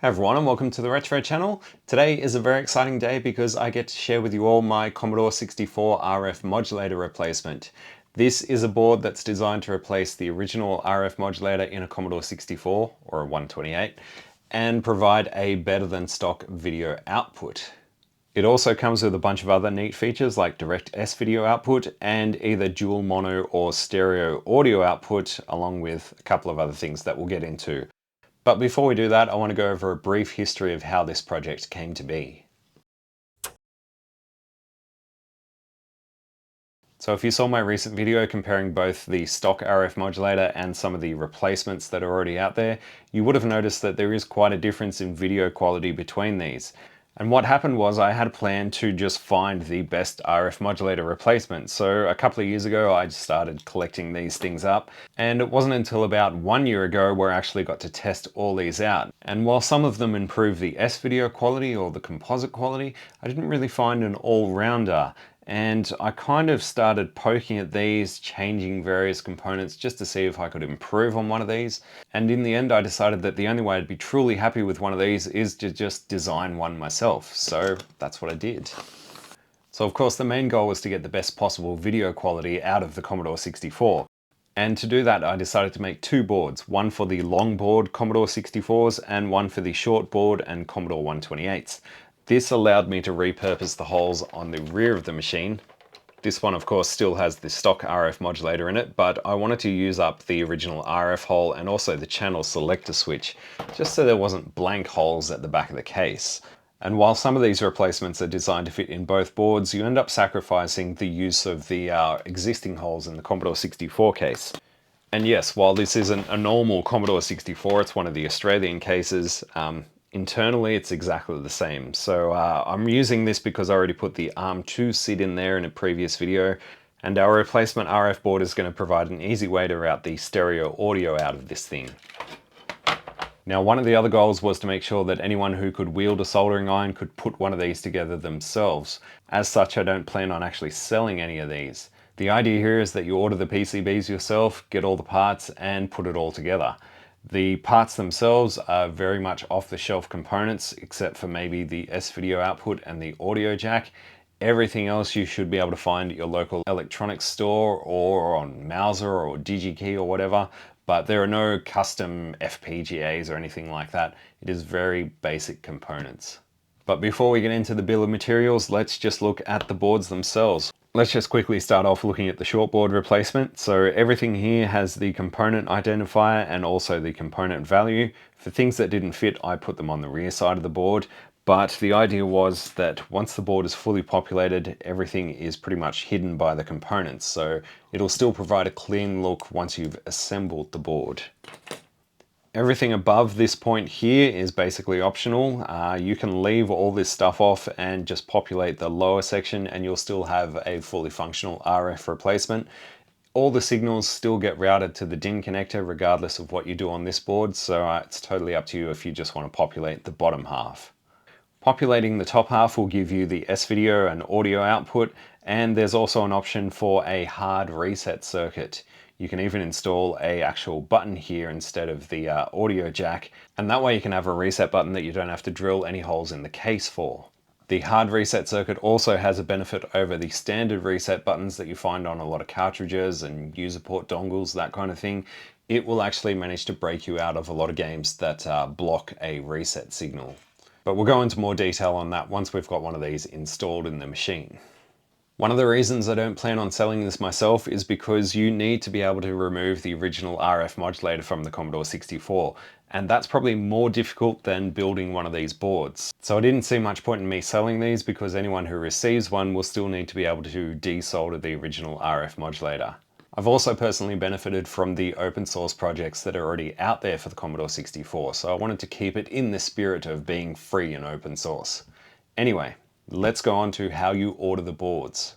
Hey everyone, and welcome to the Retro channel. Today is a very exciting day because I get to share with you all my Commodore 64 RF modulator replacement. This is a board that's designed to replace the original RF modulator in a Commodore 64 or a 128 and provide a better than stock video output. It also comes with a bunch of other neat features like direct S video output and either dual mono or stereo audio output, along with a couple of other things that we'll get into. But before we do that, I want to go over a brief history of how this project came to be. So if you saw my recent video comparing both the stock RF modulator and some of the replacements that are already out there, you would have noticed that there is quite a difference in video quality between these. And what happened was I had a plan to just find the best RF modulator replacement. So a couple of years ago, I just started collecting these things up. And it wasn't until about 1 year ago where I actually got to test all these out. And while some of them improve the S video quality or the composite quality, I didn't really find an all-rounder. And I kind of started poking at these, changing various components just to see if I could improve on one of these. And in the end, I decided that the only way I'd be truly happy with one of these is to just design one myself. So that's what I did. So of course, the main goal was to get the best possible video quality out of the Commodore 64. And to do that, I decided to make two boards, one for the Longboard Commodore 64s and one for the Shortboard and Commodore 128s. This allowed me to repurpose the holes on the rear of the machine. This one, of course, still has the stock RF modulator in it, but I wanted to use up the original RF hole and also the channel selector switch, just so there wasn't blank holes at the back of the case. And while some of these replacements are designed to fit in both boards, you end up sacrificing the use of the existing holes in the Commodore 64 case. And yes, while this isn't a normal Commodore 64, it's one of the Australian cases, internally, it's exactly the same. So I'm using this because I already put the ARM2 SID in there in a previous video, and our replacement RF board is going to provide an easy way to route the stereo audio out of this thing. Now, one of the other goals was to make sure that anyone who could wield a soldering iron could put one of these together themselves. As such, I don't plan on actually selling any of these. The idea here is that you order the PCBs yourself, get all the parts, and put it all together. The parts themselves are very much off-the-shelf components, except for maybe the S-video output and the audio jack. Everything else you should be able to find at your local electronics store or on Mouser or DigiKey or whatever, but there are no custom FPGAs or anything like that. It is very basic components. But before we get into the bill of materials, let's just look at the boards themselves. Let's just quickly start off looking at the shortboard replacement. So everything here has the component identifier and also the component value. For things that didn't fit, I put them on the rear side of the board. But the idea was that once the board is fully populated, everything is pretty much hidden by the components. So it'll still provide a clean look once you've assembled the board. Everything above this point here is basically optional. You can leave all this stuff off and just populate the lower section and you'll still have a fully functional RF replacement. All the signals still get routed to the DIN connector regardless of what you do on this board, so it's totally up to you if you just want to populate the bottom half. Populating the top half will give you the S-video and audio output, and there's also an option for a hard reset circuit. You can even install an actual button here instead of the audio jack, and that way you can have a reset button that you don't have to drill any holes in the case for. The hard reset circuit also has a benefit over the standard reset buttons that you find on a lot of cartridges and user port dongles, that kind of thing. It will actually manage to break you out of a lot of games that block a reset signal. But we'll go into more detail on that once we've got one of these installed in the machine. One of the reasons I don't plan on selling this myself is because you need to be able to remove the original RF modulator from the Commodore 64, and that's probably more difficult than building one of these boards. So I didn't see much point in me selling these because anyone who receives one will still need to be able to desolder the original RF modulator. I've also personally benefited from the open source projects that are already out there for the Commodore 64, so I wanted to keep it in the spirit of being free and open source. Anyway, let's go on to how you order the boards.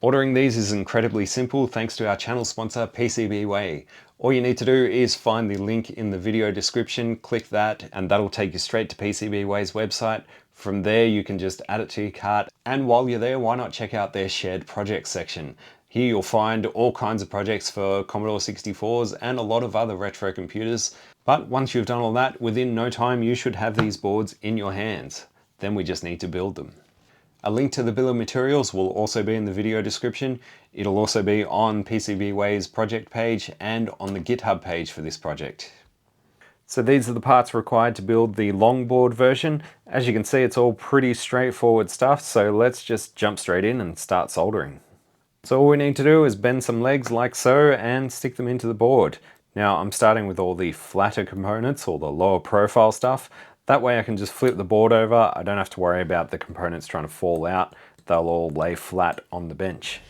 Ordering these is incredibly simple thanks to our channel sponsor PCBWay. All you need to do is find the link in the video description, click that, and that'll take you straight to PCBWay's website. From there you can just add it to your cart, and while you're there, why not check out their shared projects section. Here you'll find all kinds of projects for Commodore 64s and a lot of other retro computers. But once you've done all that, within no time you should have these boards in your hands. Then we just need to build them. A link to the bill of materials will also be in the video description. It'll also be on PCBWay's project page and on the GitHub page for this project. So these are the parts required to build the Longboard version. As you can see, it's all pretty straightforward stuff, so let's just jump straight in and start soldering. So all we need to do is bend some legs like so and stick them into the board. Now I'm starting with all the flatter components, all the lower profile stuff. That way I can just flip the board over. I don't have to worry about the components trying to fall out. They'll all lay flat on the bench.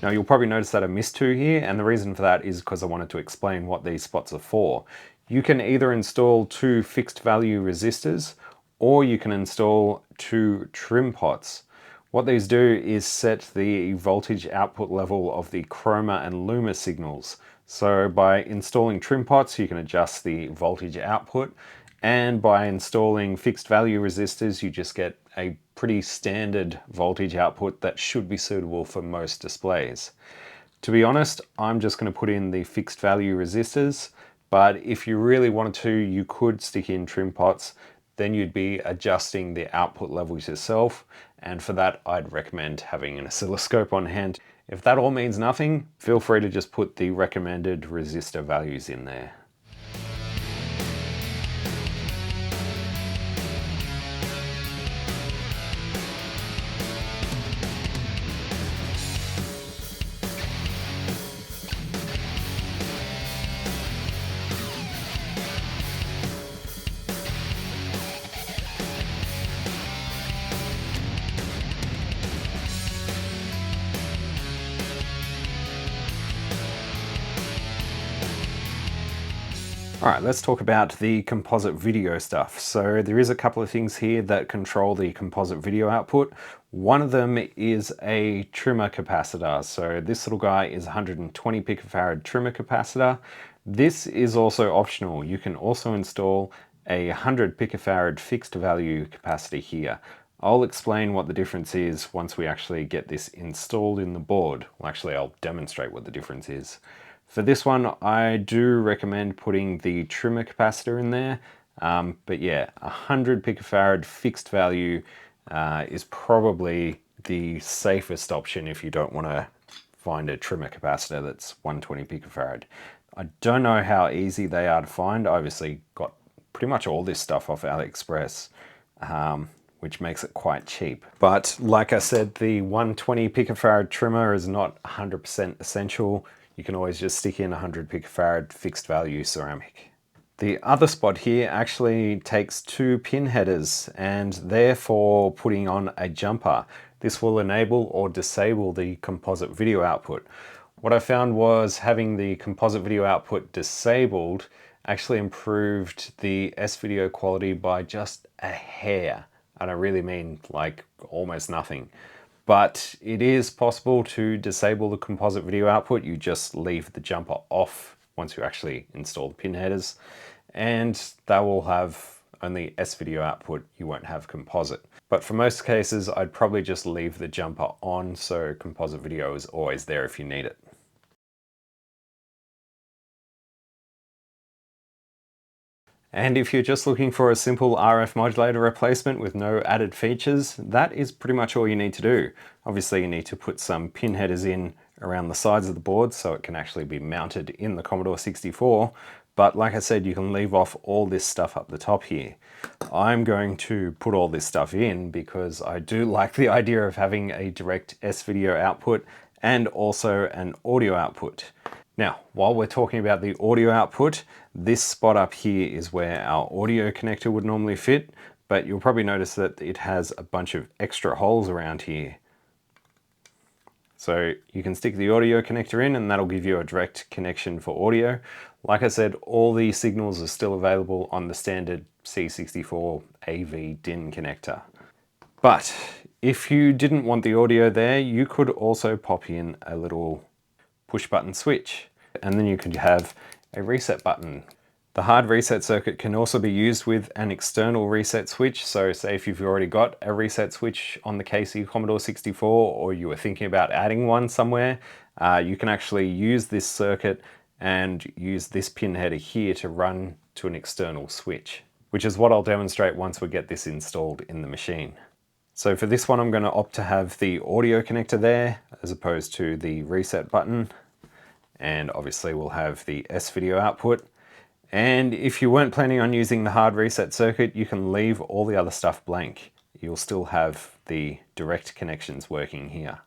Now you'll probably notice that I missed two here, and the reason for that is because I wanted to explain what these spots are for. You can either install two fixed value resistors, or you can install two trim pots. What these do is set the voltage output level of the Chroma and Luma signals. So by installing trim pots, you can adjust the voltage output, and by installing fixed value resistors, you just get a pretty standard voltage output that should be suitable for most displays. To be honest, I'm just going to put in the fixed value resistors, but if you really wanted to, you could stick in trim pots. Then you'd be adjusting the output levels yourself, and for that I'd recommend having an oscilloscope on hand. If that all means nothing, feel free to just put the recommended resistor values in there. Alright, let's talk about the composite video stuff. So there is a couple of things here that control the composite video output. One of them is a trimmer capacitor. So this little guy is 120 picofarad trimmer capacitor. This is also optional. You can also install a 100 picofarad fixed value capacitor here. I'll explain what the difference is once we actually get this installed in the board. Well, actually, I'll demonstrate what the difference is. For this one, I do recommend putting the trimmer capacitor in there, but yeah, 100 picofarad fixed value is probably the safest option if you don't want to find a trimmer capacitor that's 120 picofarad. I don't know how easy they are to find. I obviously got pretty much all this stuff off AliExpress, which makes it quite cheap. But like I said, the 120 picofarad trimmer is not 100% essential. You can always just stick in 100 picofarad fixed value ceramic. The other spot here actually takes two pin headers, and therefore putting on a jumper. This will enable or disable the composite video output. What I found was having the composite video output disabled actually improved the S-video quality by just a hair. And I really mean like almost nothing. But it is possible to disable the composite video output. You just leave the jumper off once you actually install the pin headers, and that will have only S-video output. You won't have composite. But for most cases, I'd probably just leave the jumper on so composite video is always there if you need it. And if you're just looking for a simple RF modulator replacement with no added features, that is pretty much all you need to do. Obviously you need to put some pin headers in around the sides of the board so it can actually be mounted in the Commodore 64. But like I said, you can leave off all this stuff up the top here. I'm going to put all this stuff in because I do like the idea of having a direct S-video output and also an audio output. Now, while we're talking about the audio output, this spot up here is where our audio connector would normally fit, but you'll probably notice that it has a bunch of extra holes around here. So you can stick the audio connector in and that'll give you a direct connection for audio. Like I said, all these signals are still available on the standard C64 AV DIN connector. But if you didn't want the audio there, you could also pop in a little push button switch, and then you could have a reset button. The hard reset circuit can also be used with an external reset switch. So say if you've already got a reset switch on the case of your Commodore 64, or you were thinking about adding one somewhere, you can actually use this circuit and use this pin header here to run to an external switch, which is what I'll demonstrate once we get this installed in the machine. So for this one, I'm going to opt to have the audio connector there as opposed to the reset button. And obviously we'll have the S-video output. And if you weren't planning on using the hard reset circuit, you can leave all the other stuff blank. You'll still have the direct connections working here.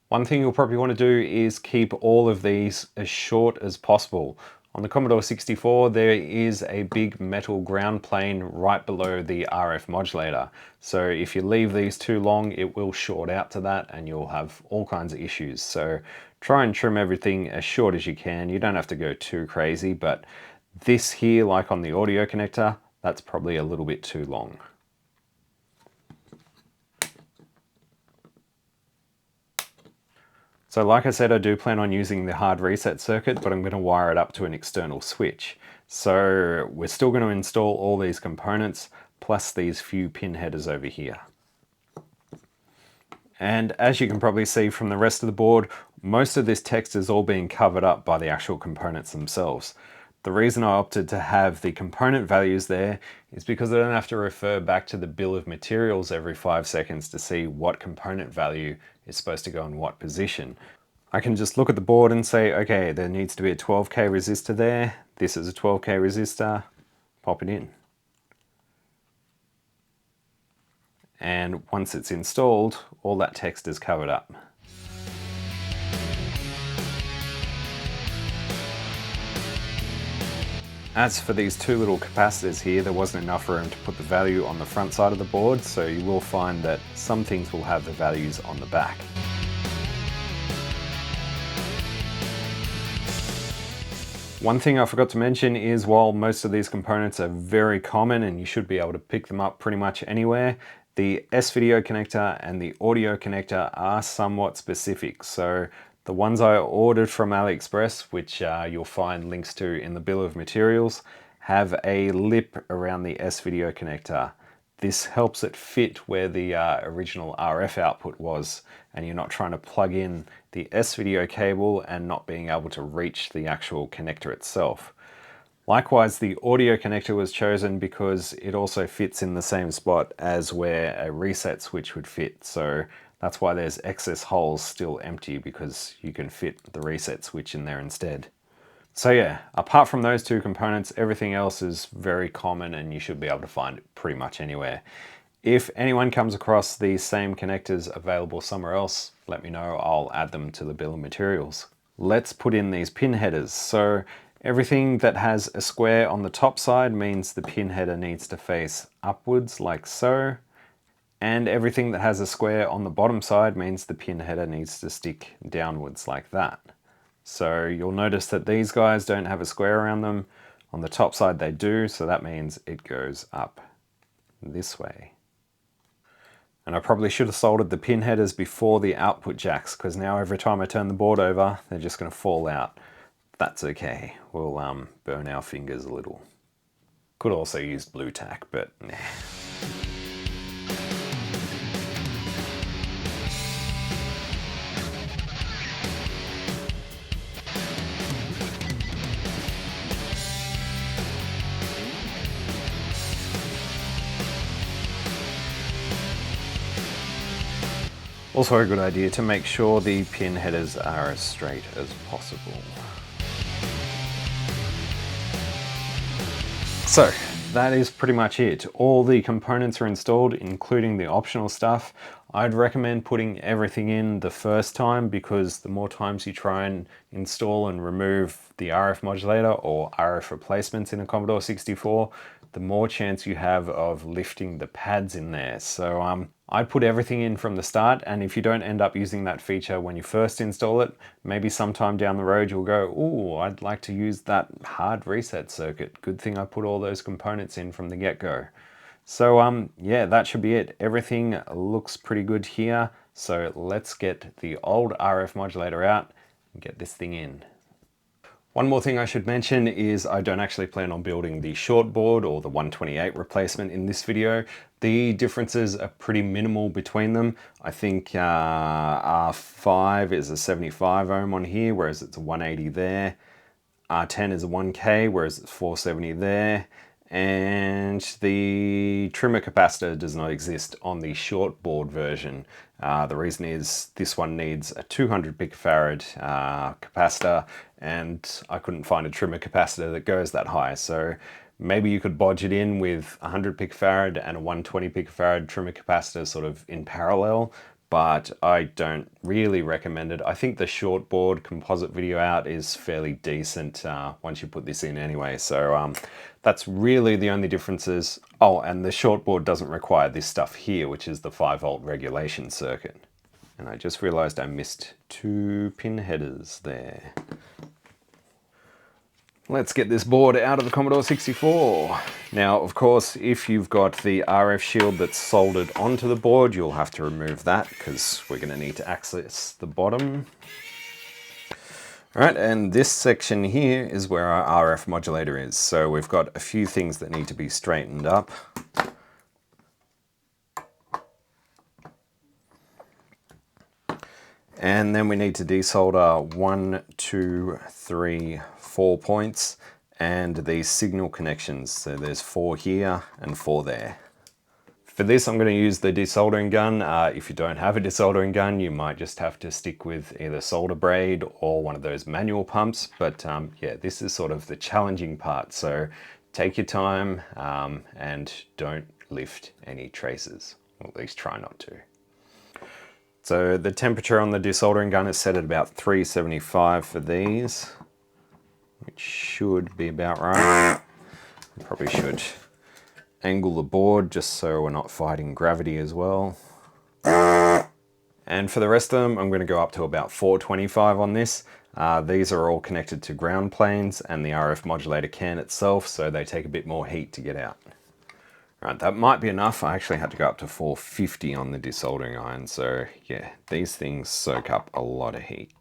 One thing you'll probably want to do is keep all of these as short as possible. On the Commodore 64, there is a big metal ground plane right below the RF modulator. So if you leave these too long, it will short out to that and you'll have all kinds of issues. So try and trim everything as short as you can. You don't have to go too crazy, but this here, like on the audio connector, that's probably a little bit too long. So like I said, I do plan on using the hard reset circuit, but I'm going to wire it up to an external switch. So we're still going to install all these components, plus these few pin headers over here. And as you can probably see from the rest of the board, most of this text is all being covered up by the actual components themselves. The reason I opted to have the component values there is because I don't have to refer back to the bill of materials every 5 seconds to see what component value is supposed to go in what position. I can just look at the board and say, okay, there needs to be a 12K resistor there. This is a 12K resistor, pop it in. And once it's installed, all that text is covered up. As for these two little capacitors here, there wasn't enough room to put the value on the front side of the board, so you will find that some things will have the values on the back. One thing I forgot to mention is while most of these components are very common and you should be able to pick them up pretty much anywhere, the S-video connector and the audio connector are somewhat specific. So the ones I ordered from AliExpress, which you'll find links to in the bill of materials, have a lip around the S-video connector. This helps it fit where the original RF output was, and you're not trying to plug in the S-video cable and not being able to reach the actual connector itself. Likewise, the audio connector was chosen because it also fits in the same spot as where a reset switch would fit. So that's why there's excess holes still empty, because you can fit the reset switch in there instead. So yeah, apart from those two components, everything else is very common and you should be able to find it pretty much anywhere. If anyone comes across these same connectors available somewhere else, let me know, I'll add them to the bill of materials. Let's put in these pin headers. So everything that has a square on the top side means the pin header needs to face upwards like so. And everything that has a square on the bottom side means the pin header needs to stick downwards like that. So you'll notice that these guys don't have a square around them. On the top side they do, so that means it goes up this way. And I probably should have soldered the pin headers before the output jacks, because now every time I turn the board over, they're just going to fall out. That's okay. We'll burn our fingers a little. Could also use blue tack, but nah. Also a good idea to make sure the pin headers are as straight as possible. So that is pretty much it. All the components are installed, including the optional stuff. I'd recommend putting everything in the first time, because the more times you try and install and remove the RF modulator or RF replacements in a Commodore 64, the more chance you have of lifting the pads in there. So I'd put everything in from the start, and if you don't end up using that feature when you first install it, maybe sometime down the road you'll go, oh, I'd like to use that hard reset circuit. Good thing I put all those components in from the get-go. So yeah, that should be it. Everything looks pretty good here. So let's get the old RF modulator out and get this thing in. One more thing I should mention is I don't actually plan on building the Shortboard or the 128 replacement in this video. The differences are pretty minimal between them. I think R5 is a 75 ohm on here, whereas it's a 180 there. R10 is a 1K, whereas it's 470 there. And the trimmer capacitor does not exist on the Shortboard version. The reason is this one needs a 200 picofarad capacitor, and I couldn't find a trimmer capacitor that goes that high. So maybe you could bodge it in with 100 picofarad and a 120 picofarad trimmer capacitor sort of in parallel, but I don't really recommend it. I think the Shortboard composite video out is fairly decent once you put this in anyway. So that's really the only differences. Oh, and the Shortboard doesn't require this stuff here, which is the 5-volt regulation circuit. And I just realized I missed 2 pin headers there. Let's get this board out of the Commodore 64. Now, of course, if you've got the RF shield that's soldered onto the board, you'll have to remove that because we're going to need to access the bottom. All right, and this section here is where our RF modulator is. So we've got a few things that need to be straightened up. And then we need to desolder 1, 2, 3, 4 points and these signal connections. So there's 4 here and 4 there. For this, I'm going to use the desoldering gun. If you don't have a desoldering gun, you might just have to stick with either solder braid or one of those manual pumps. But yeah, this is sort of the challenging part. So take your time and don't lift any traces, or at least try not to. So the temperature on the desoldering gun is set at about 375 for these, which should be about right. Probably should angle the board just so we're not fighting gravity as well. And for the rest of them, I'm going to go up to about 425 on this. These are all connected to ground planes and the RF modulator can itself, so they take a bit more heat to get out. Right, that might be enough. I actually had to go up to 450 on the desoldering iron, so yeah, these things soak up a lot of heat.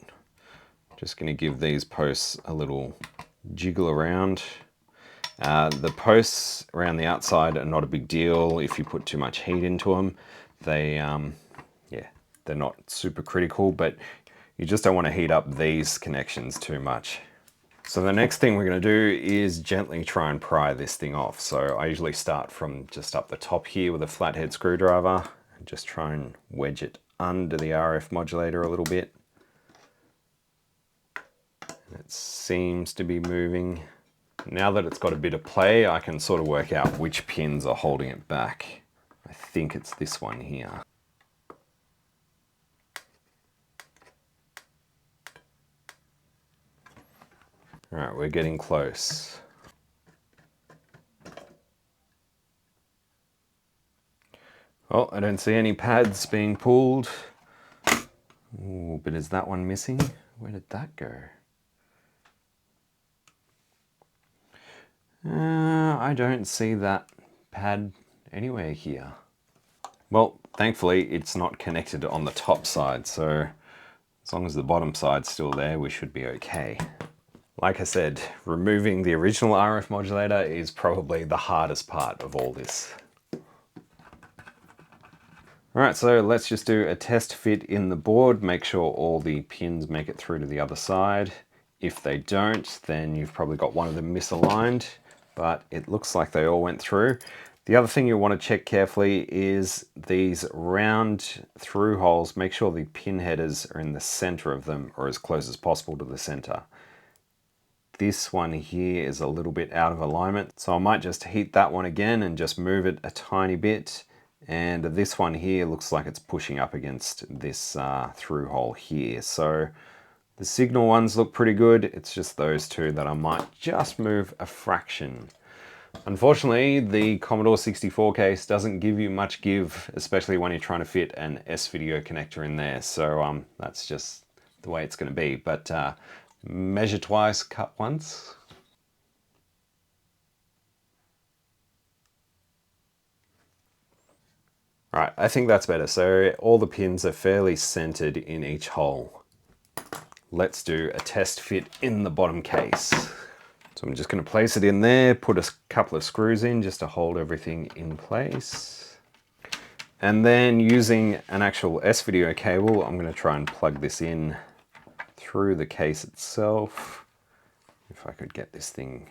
Just going to give these posts a little jiggle around. The posts around the outside are not a big deal if you put too much heat into them. Yeah, they're not super critical, but you just don't want to heat up these connections too much. So the next thing we're going to do is gently try and pry this thing off. So I usually start from just up the top here with a flathead screwdriver and just try and wedge it under the RF modulator a little bit. And it seems to be moving. Now that it's got a bit of play, I can sort of work out which pins are holding it back. I think it's this one here. All right, we're getting close. Oh, I don't see any pads being pulled. Ooh, but is that one missing? Where did that go? I don't see that pad anywhere here. Well, thankfully it's not connected on the top side, so as long as the bottom side's still there, we should be okay. Like I said, removing the original RF modulator is probably the hardest part of all this. Alright, so let's just do a test fit in the board, make sure all the pins make it through to the other side. If they don't, then you've probably got one of them misaligned, but it looks like they all went through. The other thing you want to check carefully is these round through holes. Make sure the pin headers are in the center of them or as close as possible to the center. This one here is a little bit out of alignment, so I might just heat that one again and just move it a tiny bit. And this one here looks like it's pushing up against this through hole here. So the signal ones look pretty good. It's just those two that I might just move a fraction. Unfortunately, the Commodore 64 case doesn't give you much give, especially when you're trying to fit an S-video connector in there. So that's just the way it's going to be. But measure twice, cut once. Right, I think that's better. So all the pins are fairly centered in each hole. Let's do a test fit in the bottom case. So I'm just going to place it in there, put a couple of screws in just to hold everything in place. And then using an actual S-video cable, I'm going to try and plug this in through the case itself. If I could get this thing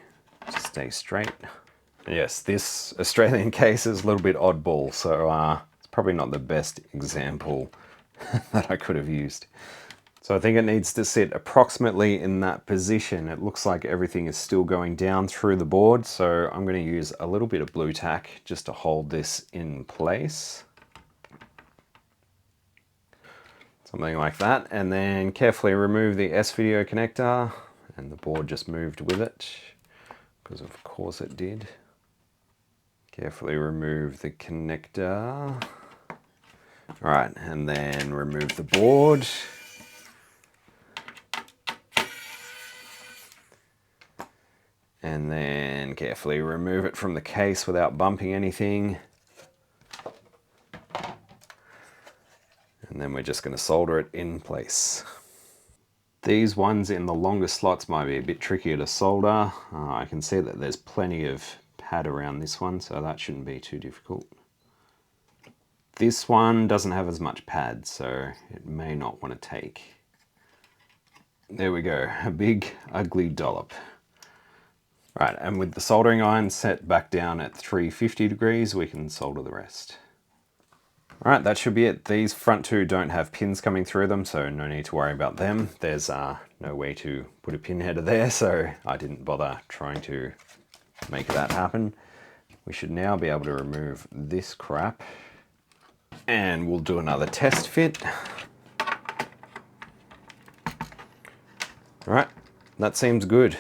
to stay straight. Yes, this Australian case is a little bit oddball, so it's probably not the best example that I could have used. So I think it needs to sit approximately in that position. It looks like everything is still going down through the board, so I'm going to use a little bit of blue tack just to hold this in place. Something like that, and then carefully remove the S-video connector, and the board just moved with it, because of course it did. Carefully remove the connector. All right, and then remove the board. And then carefully remove it from the case without bumping anything. And then we're just going to solder it in place. These ones in the longer slots might be a bit trickier to solder. I can see that there's plenty of pad around this one, so that shouldn't be too difficult. This one doesn't have as much pad, so it may not want to take. There we go, a big ugly dollop. Right, and with the soldering iron set back down at 350 degrees, we can solder the rest. All right, that should be it. These front two don't have pins coming through them, so no need to worry about them. There's no way to put a pin header there, so I didn't bother trying to make that happen. We should now be able to remove this crap, and we'll do another test fit. All right, that seems good.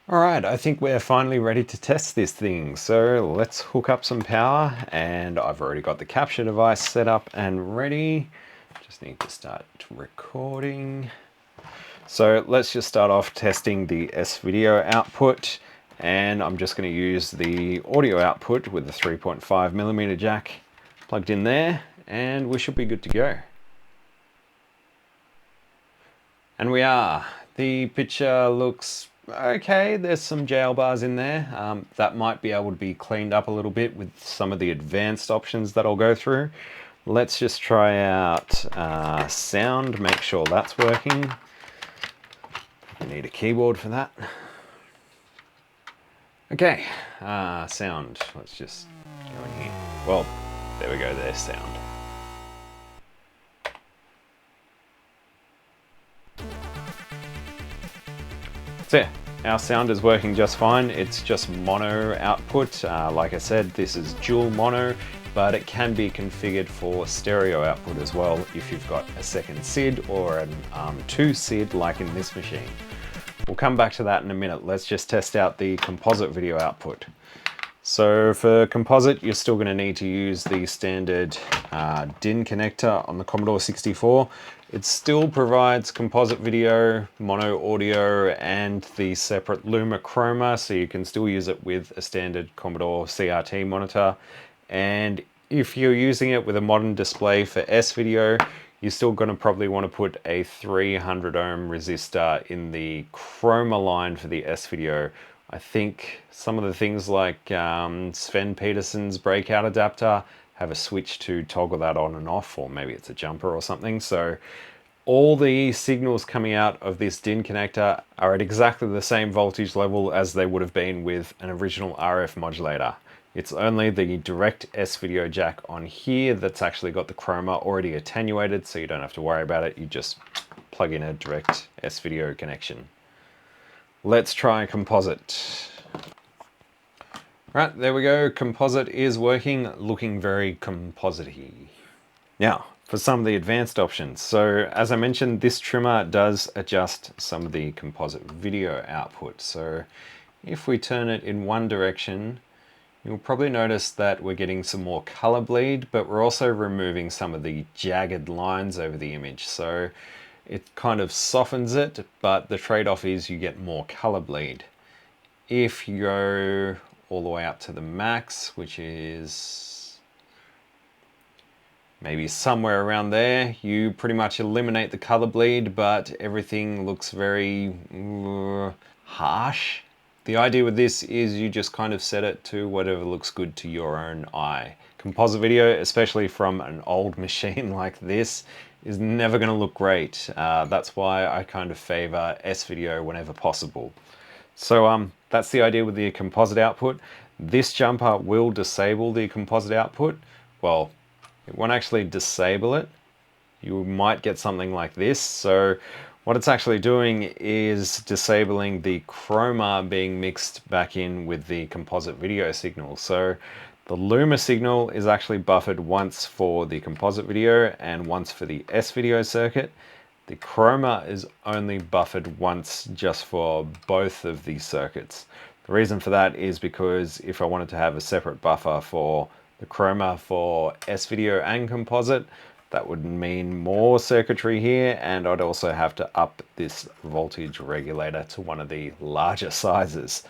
All right, I think we're finally ready to test this thing. So let's hook up some power, and I've already got the capture device set up and ready. Just need to start recording. So let's just start off testing the S-video output, and I'm just going to use the audio output with the 3.5mm jack plugged in there, and we should be good to go. And we are. The picture looks okay. There's some jail bars in there. That might be able to be cleaned up a little bit with some of the advanced options that I'll go through. Let's just try out sound, make sure that's working. We need a keyboard for that. Okay, sound. Let's just go in here. Well, there we go, there's sound. So yeah, our sound is working just fine. It's just mono output. Like I said, this is dual mono, but it can be configured for stereo output as well if you've got a second SID or an ARM2 SID like in this machine. We'll come back to that in a minute. Let's just test out the composite video output. So for composite, you're still going to need to use the standard DIN connector on the Commodore 64. It still provides composite video, mono audio, and the separate Luma Chroma, so you can still use it with a standard Commodore CRT monitor. And if you're using it with a modern display for S-video, you're still going to probably want to put a 300 ohm resistor in the Chroma line for the S-video. I think some of the things like Sven Petersen's breakout adapter have a switch to toggle that on and off, or maybe it's a jumper or something. So all the signals coming out of this DIN connector are at exactly the same voltage level as they would have been with an original RF modulator. It's only the direct S-video jack on here that's actually got the chroma already attenuated, so you don't have to worry about it. You just plug in a direct S-video connection. Let's try composite. Right, there we go. Composite is working, looking very composite-y. Now, for some of the advanced options. So as I mentioned, this trimmer does adjust some of the composite video output. So if we turn it in one direction, you'll probably notice that we're getting some more color bleed, but we're also removing some of the jagged lines over the image. So it kind of softens it, but the trade-off is you get more color bleed. If you go all the way up to the max, which is maybe somewhere around there, you pretty much eliminate the color bleed, but everything looks very harsh. The idea with this is you just kind of set it to whatever looks good to your own eye. Composite video, especially from an old machine like this, is never going to look great. That's why I kind of favor S-video whenever possible. So that's the idea with the composite output. This jumper will disable the composite output. Well, it won't actually disable it. You might get something like this. So what it's actually doing is disabling the chroma being mixed back in with the composite video signal. So the Luma signal is actually buffered once for the composite video and once for the S-video circuit. The chroma is only buffered once just for both of these circuits. The reason for that is because if I wanted to have a separate buffer for the chroma for S-video and composite, that would mean more circuitry here, and I'd also have to up this voltage regulator to one of the larger sizes.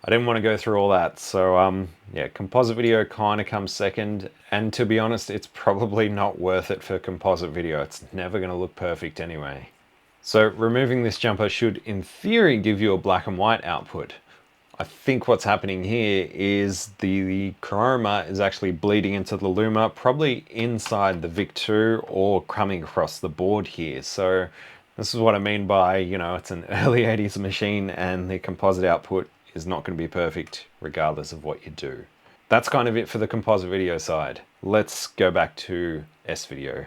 I didn't want to go through all that, so yeah, composite video kind of comes second, and to be honest, it's probably not worth it for composite video. It's never going to look perfect anyway. So removing this jumper should, in theory, give you a black and white output. I think what's happening here is the chroma is actually bleeding into the Luma, probably inside the VIC-2 or coming across the board here. So this is what I mean by, you know, it's an early 80s machine and the composite output is not going to be perfect regardless of what you do. That's kind of it for the composite video side. Let's go back to S-video.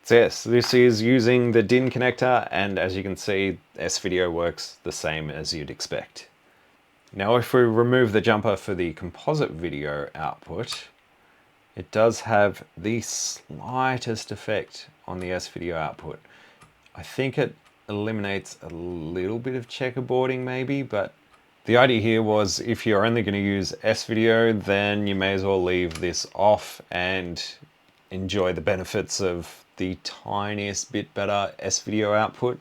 So yes, this is using the DIN connector, and as you can see, S-video works the same as you'd expect. Now if we remove the jumper for the composite video output, it does have the slightest effect on the S-video output. I think it eliminates a little bit of checkerboarding maybe, but the idea here was if you're only going to use S-video, then you may as well leave this off and enjoy the benefits of the tiniest bit better S-video output.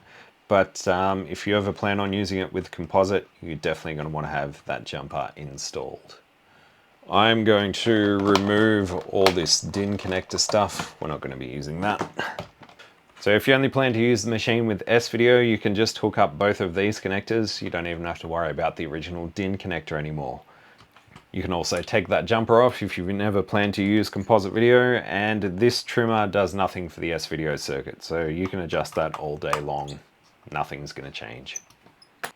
But if you ever plan on using it with composite, you're definitely going to want to have that jumper installed. I'm going to remove all this DIN connector stuff. We're not going to be using that. So if you only plan to use the machine with S-video, you can just hook up both of these connectors. You don't even have to worry about the original DIN connector anymore. You can also take that jumper off if you've never planned to use composite video, and this trimmer does nothing for the S-video circuit, so you can adjust that all day long. Nothing's going to change.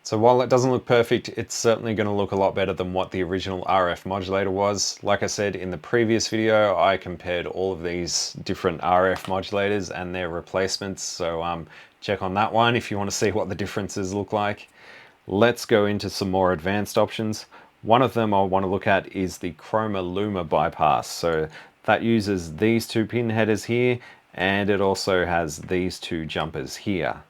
So while it doesn't look perfect, it's certainly going to look a lot better than what the original RF modulator was. Like I said in the previous video, I compared all of these different RF modulators and their replacements, so check on that one if you want to see what the differences look like. Let's go into some more advanced options. One of them I want to look at is the Chroma Luma bypass. So that uses these two pin headers here, and it also has these two jumpers here.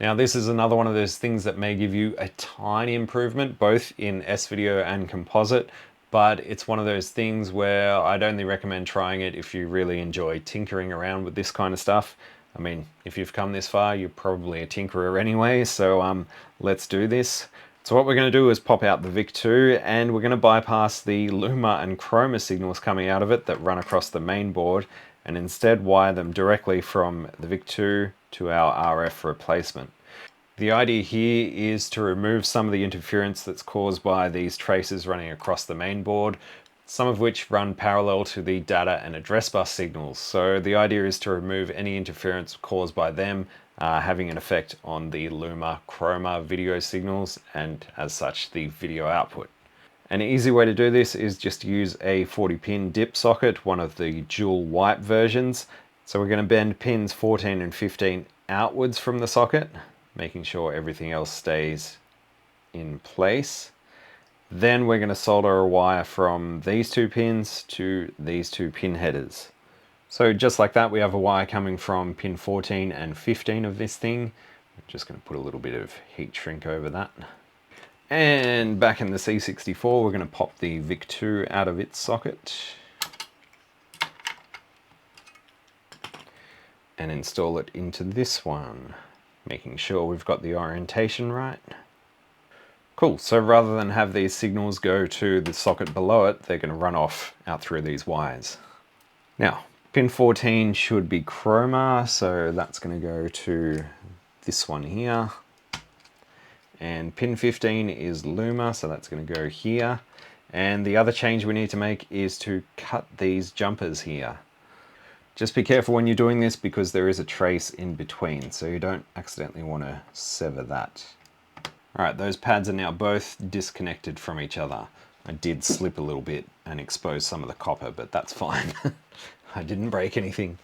Now this is another one of those things that may give you a tiny improvement both in S-video and composite, but it's one of those things where I'd only recommend trying it if you really enjoy tinkering around with this kind of stuff. I mean, if you've come this far, you're probably a tinkerer anyway, so let's do this. So what we're going to do is pop out the VIC-2, and we're going to bypass the Luma and Chroma signals coming out of it that run across the main board, and instead wire them directly from the VIC-2 to our RF replacement. The idea here is to remove some of the interference that's caused by these traces running across the main board, some of which run parallel to the data and address bus signals. So the idea is to remove any interference caused by them having an effect on the Luma Chroma video signals, and as such the video output. An easy way to do this is just to use a 40-pin dip socket, one of the dual wipe versions. So we're going to bend pins 14 and 15 outwards from the socket, making sure everything else stays in place. Then we're going to solder a wire from these two pins to these two pin headers. So just like that, we have a wire coming from pin 14 and 15 of this thing. I'm just going to put a little bit of heat shrink over that. And back in the C64, we're going to pop the VIC2 out of its socket and install it into this one, making sure we've got the orientation right. Cool, so rather than have these signals go to the socket below it, they're going to run off out through these wires. Now, pin 14 should be Chroma, so that's going to go to this one here. And pin 15 is Luma, so that's going to go here. And the other change we need to make is to cut these jumpers here. Just be careful when you're doing this because there is a trace in between, so you don't accidentally want to sever that. Alright, those pads are now both disconnected from each other. I did slip a little bit and expose some of the copper, but that's fine. I didn't break anything.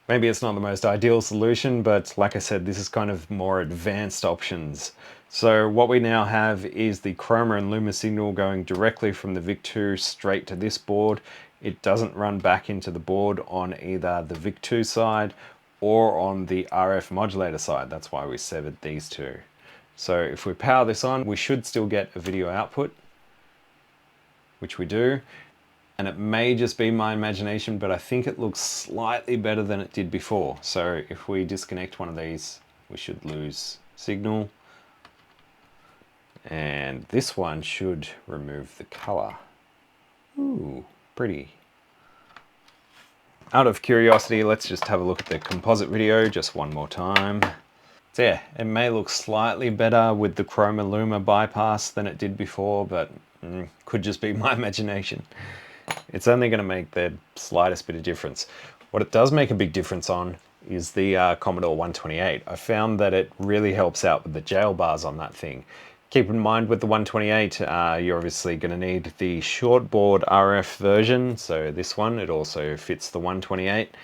Maybe it's not the most ideal solution, but like I said, this is kind of more advanced options. So what we now have is the Chroma and Luma signal going directly from the VIC2 straight to this board. It doesn't run back into the board on either the VIC2 side or on the RF modulator side. That's why we severed these two. So if we power this on, we should still get a video output, which we do. And it may just be my imagination, but I think it looks slightly better than it did before. So if we disconnect one of these, we should lose signal. And this one should remove the color. Ooh, pretty. Out of curiosity, let's just have a look at the composite video just one more time. So yeah, it may look slightly better with the Chroma Luma bypass than it did before, but could just be my imagination. It's only going to make the slightest bit of difference. What it does make a big difference on is the Commodore 128. I found that it really helps out with the jail bars on that thing. Keep in mind with the 128, you're obviously going to need the Shortboard RF version. So this one, it also fits the 128.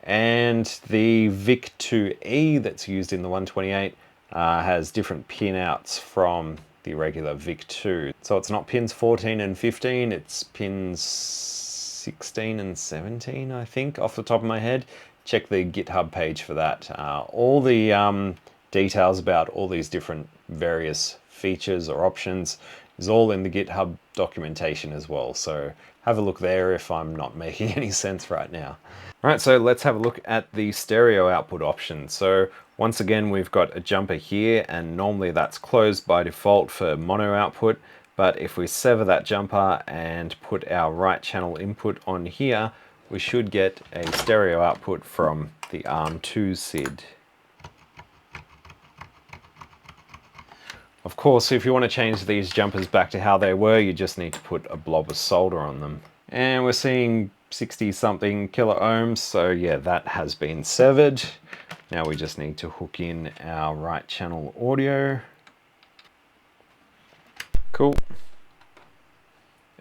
And the VIC2E that's used in the 128 has different pin outs from the regular VIC2. So it's not pins 14 and 15, it's pins 16 and 17, I think, off the top of my head. Check the GitHub page for that. All the details about all these different various features or options is all in the GitHub documentation as well. So have a look there if I'm not making any sense right now. All right, so let's have a look at the stereo output option. So once again, we've got a jumper here, and normally that's closed by default for mono output. But if we sever that jumper and put our right channel input on here, we should get a stereo output from the ARM2 SID. Of course, if you want to change these jumpers back to how they were, you just need to put a blob of solder on them. And we're seeing 60 something kilo ohms, so yeah, that has been severed. Now we just need to hook in our right channel audio. Cool.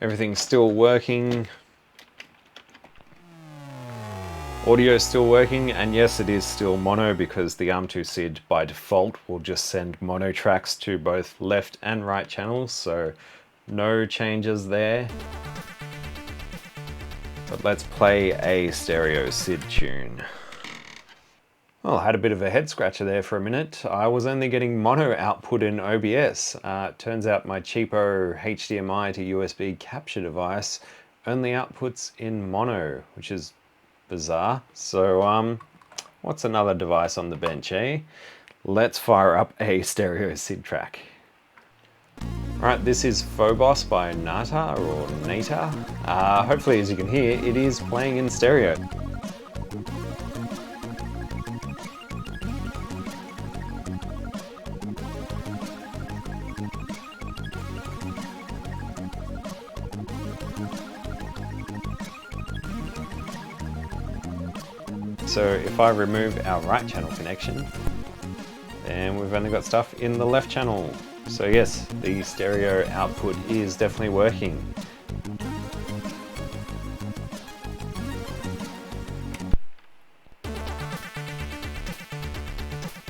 Everything's still working. Audio is still working, and yes, it is still mono because the ARM2 SID by default will just send mono tracks to both left and right channels, so no changes there. But let's play a stereo SID tune. Well, I had a bit of a head scratcher there for a minute. I was only getting mono output in OBS. It turns out my cheapo HDMI to USB capture device only outputs in mono, which is bizarre. So what's another device on the bench, eh? Let's fire up a stereo SID track. Alright, this is Phobos by Nata or Nata. Hopefully, as you can hear, it is playing in stereo. So if I remove our right channel connection, then we've only got stuff in the left channel. So yes, the stereo output is definitely working.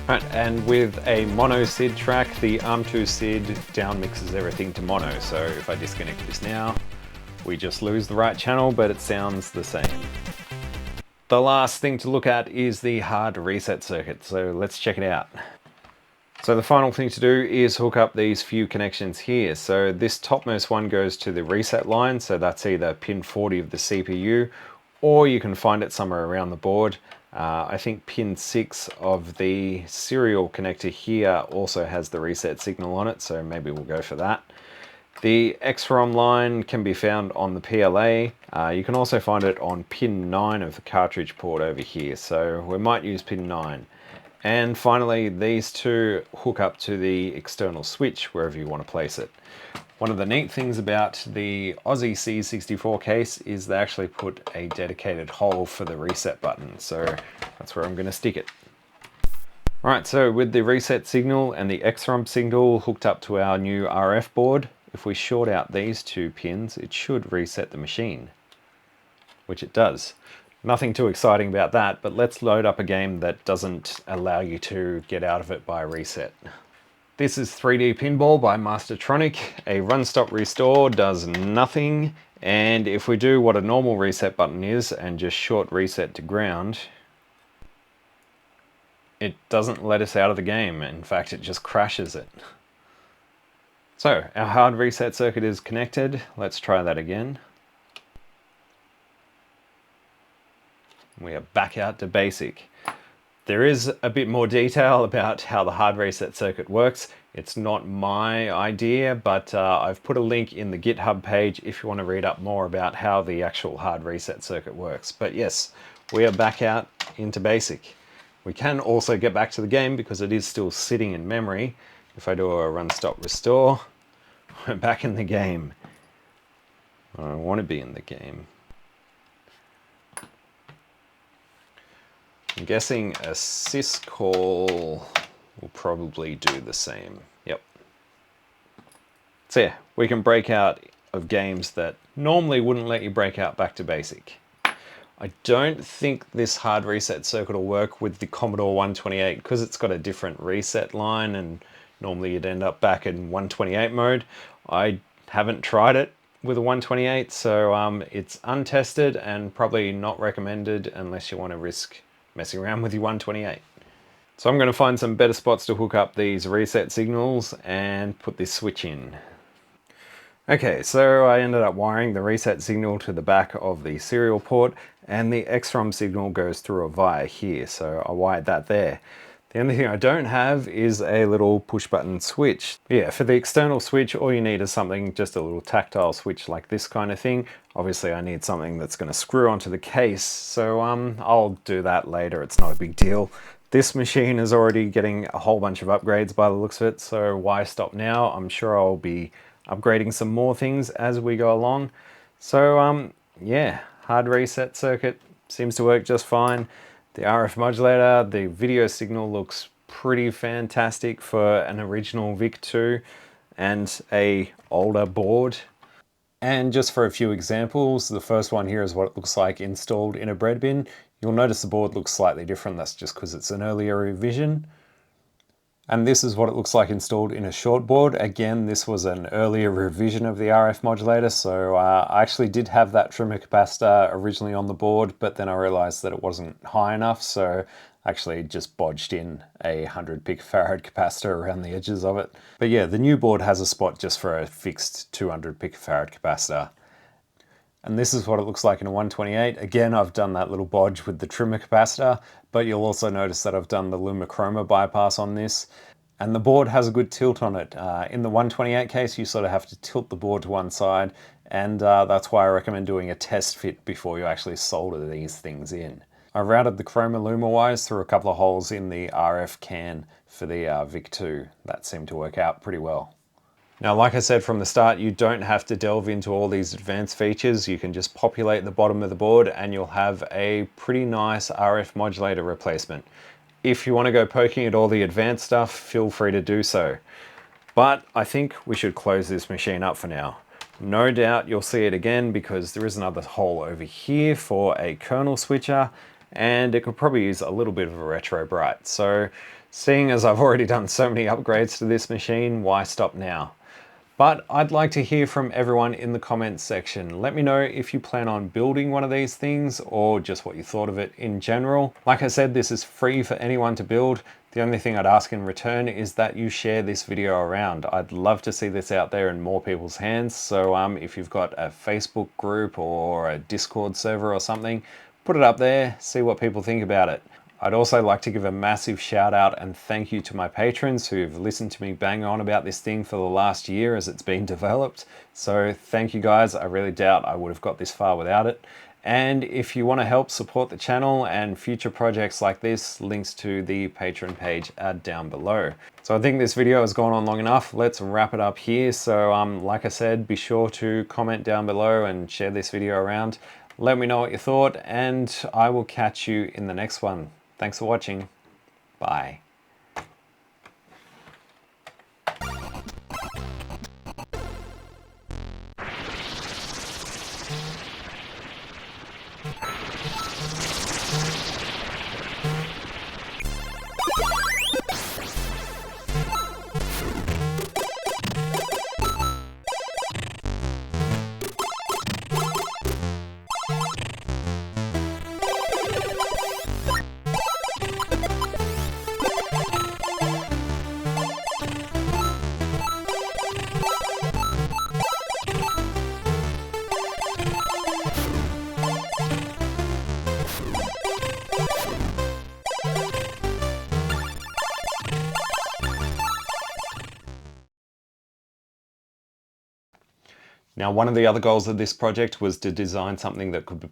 Right, and with a mono SID track, the ARM2 SID down mixes everything to mono. So if I disconnect this now, we just lose the right channel, but it sounds the same. The last thing to look at is the hard reset circuit, so let's check it out. So the final thing to do is hook up these few connections here. So this topmost one goes to the reset line, so that's either pin 40 of the CPU, or you can find it somewhere around the board. I think pin 6 of the serial connector here also has the reset signal on it, so maybe we'll go for that. The XROM line can be found on the PLA. You can also find it on pin 9 of the cartridge port over here, so we might use pin 9. And finally, these two hook up to the external switch wherever you want to place it. One of the neat things about the Aussie C64 case is they actually put a dedicated hole for the reset button, so that's where I'm going to stick it. Right, so with the reset signal and the XROM signal hooked up to our new RF board, if we short out these two pins, it should reset the machine, which it does. Nothing too exciting about that, but let's load up a game that doesn't allow you to get out of it by reset. This is 3D Pinball by Mastertronic. A run, stop, restore does nothing, and if we do what a normal reset button is and just short reset to ground, it doesn't let us out of the game. In fact, it just crashes it. So our hard reset circuit is connected. Let's try that again. We are back out to basic. There is a bit more detail about how the hard reset circuit works. It's not my idea, but I've put a link in the GitHub page if you want to read up more about how the actual hard reset circuit works. But yes, we are back out into basic. We can also get back to the game because it is still sitting in memory. If I do a run, stop, restore, we're back in the game. I want to be in the game. I'm guessing a syscall will probably do the same. Yep. So yeah, we can break out of games that normally wouldn't let you break out back to basic. I don't think this hard reset circuit will work with the Commodore 128 because it's got a different reset line and normally you'd end up back in 128 mode. I haven't tried it with a 128, so it's untested and probably not recommended unless you want to risk messing around with your 128. So I'm going to find some better spots to hook up these reset signals and put this switch in. Okay, so I ended up wiring the reset signal to the back of the serial port and the XROM signal goes through a via here, so I wired that there. The only thing I don't have is a little push button switch. Yeah, for the external switch, all you need is something, just a little tactile switch like this kind of thing. Obviously I need something that's going to screw onto the case, so I'll do that later, it's not a big deal. This machine is already getting a whole bunch of upgrades by the looks of it, so why stop now? I'm sure I'll be upgrading some more things as we go along. So yeah, hard reset circuit seems to work just fine. The RF modulator, the video signal looks pretty fantastic for an original VIC-2 and a older board. And just for a few examples, the first one here is what it looks like installed in a Breadbin. You'll notice the board looks slightly different, that's just because it's an earlier revision. And this is what it looks like installed in a Shortboard. Again, this was an earlier revision of the RF modulator, so I actually did have that trimmer capacitor originally on the board, but then I realized that it wasn't high enough, so I actually just bodged in a 100 picofarad capacitor around the edges of it. But yeah, the new board has a spot just for a fixed 200 picofarad capacitor. And this is what it looks like in a 128. Again, I've done that little bodge with the trimmer capacitor, but you'll also notice that I've done the Luma Chroma bypass on this. And the board has a good tilt on it. In the 128 case, you sort of have to tilt the board to one side, and that's why I recommend doing a test fit before you actually solder these things in. I routed the Chroma Luma wires through a couple of holes in the RF can for the VIC-2. That seemed to work out pretty well. Now, like I said from the start, you don't have to delve into all these advanced features. You can just populate the bottom of the board and you'll have a pretty nice RF modulator replacement. If you want to go poking at all the advanced stuff, feel free to do so. But I think we should close this machine up for now. No doubt you'll see it again because there is another hole over here for a kernel switcher and it could probably use a little bit of a retro bright. So seeing as I've already done so many upgrades to this machine, why stop now? But I'd like to hear from everyone in the comments section. Let me know if you plan on building one of these things or just what you thought of it in general. Like I said, this is free for anyone to build. The only thing I'd ask in return is that you share this video around. I'd love to see this out there in more people's hands. So if you've got a Facebook group or a Discord server or something, put it up there, see what people think about it. I'd also like to give a massive shout out and thank you to my patrons who've listened to me bang on about this thing for the last year as it's been developed. So thank you guys. I really doubt I would have got this far without it. And if you want to help support the channel and future projects like this, links to the Patreon page are down below. So I think this video has gone on long enough. Let's wrap it up here. So like I said, be sure to comment down below and share this video around. Let me know what you thought, and I will catch you in the next one. Thanks for watching. Bye. Now, one of the other goals of this project was to design something that could be